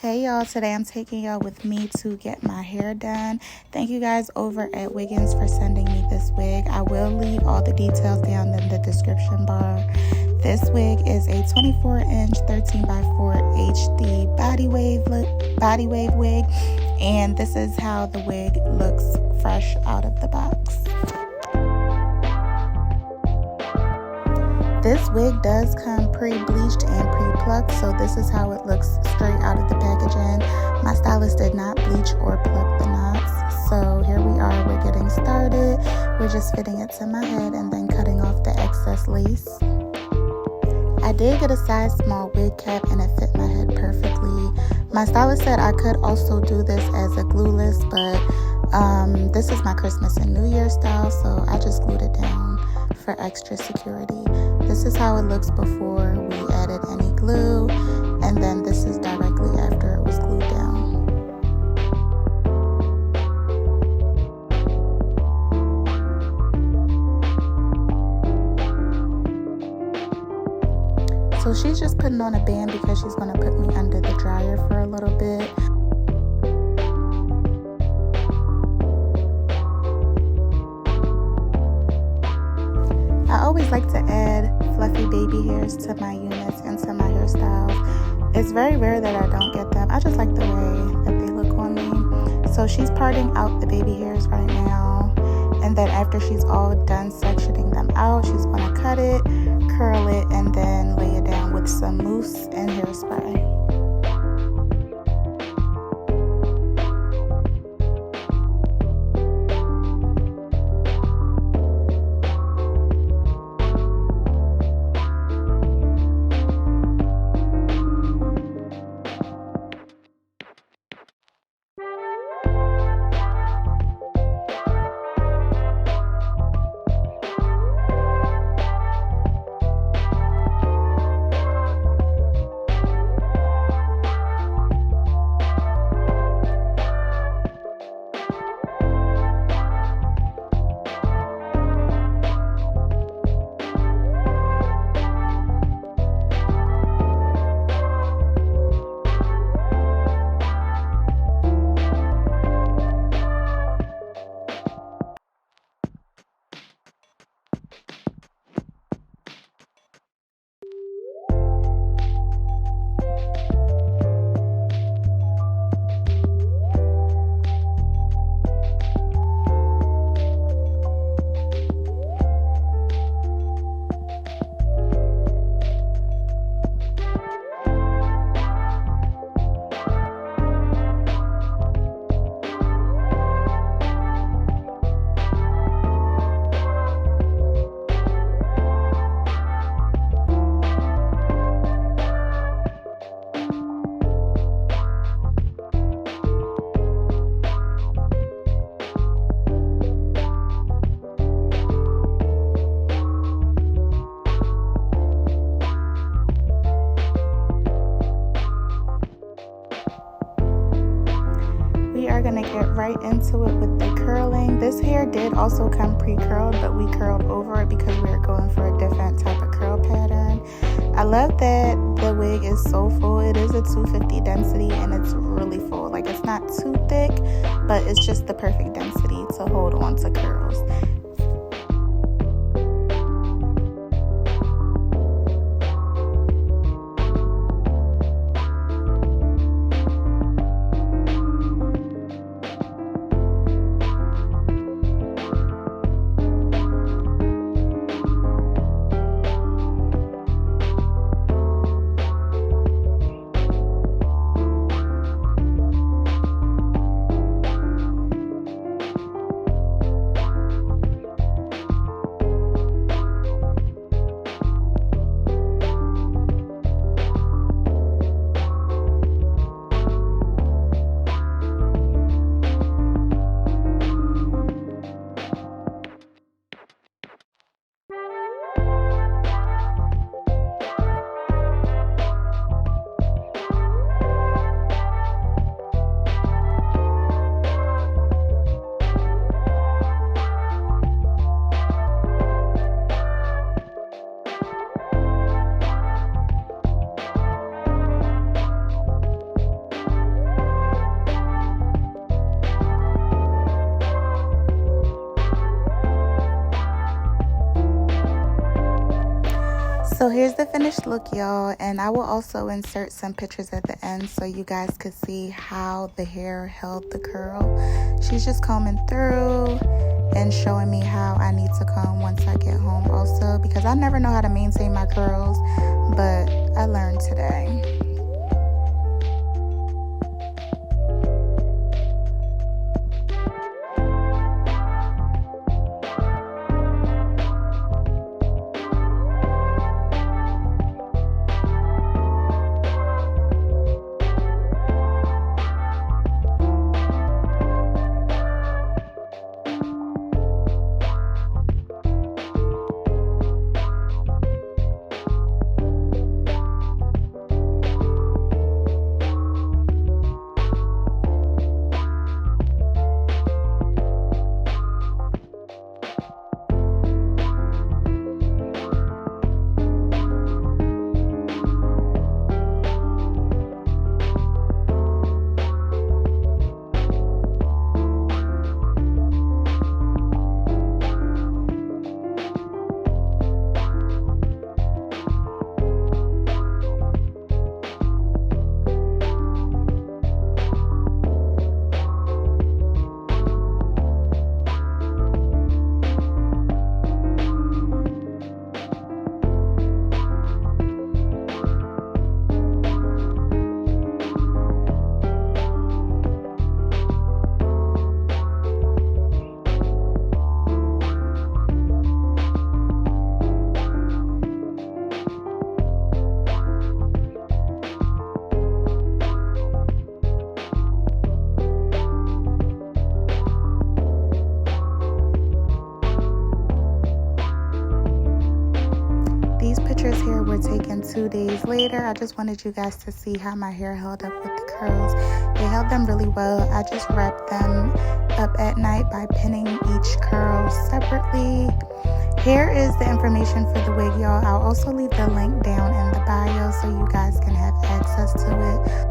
Hey y'all, today I'm taking y'all with me to get my hair done. Thank you guys over at Wiggins for sending me this wig. I will leave all the details down in the description bar. This wig is a 24-inch 13x4 HD body wave wig, and this is how the wig looks fresh out of the box. This wig does come pre-bleached and pre-plucked, so this is how it looks straight out of the packaging. My stylist did not bleach or pluck the knots, so here we are, we're getting started. We're just fitting it to my head and then cutting off the excess lace. I did get a size small wig cap and it fit my head perfectly. My stylist said I could also do this as a glueless, but this is my Christmas and New Year style, so I just glued it down for extra security. This is how it looks before we added any glue, and then this is directly after it was glued down. So she's just putting on a band because she's going to put me under the dryer for a little bit. I always like to add fluffy baby hairs to my units and to my hairstyles. It's very rare that I don't get them. I just like the way that they look on me. So she's parting out the baby hairs right now. And then after she's all done sectioning them out, she's going to cut it, curl it, and then lay it down with some mousse and hairspray. Gonna get right into it with the curling. This hair did also come pre-curled, but we curled over it because we were going for a different type of curl pattern. I love that the wig is so full. It is a 250 density and it's really full. Like, it's not too thick, but it's just the perfect density to hold on to curls. So here's the finished look, y'all, and I will also insert some pictures at the end so you guys could see how the hair held the curl. She's just combing through and showing me how I need to comb once I get home also, because I never know how to maintain my curls, but I learned today. Here were taken 2 days later. I just wanted you guys to see how my hair held up with the curls. They held them really well. I just wrapped them up at night by pinning each curl separately. Here is the information for the wig, y'all. I'll also leave the link down in the bio so you guys can have access to it.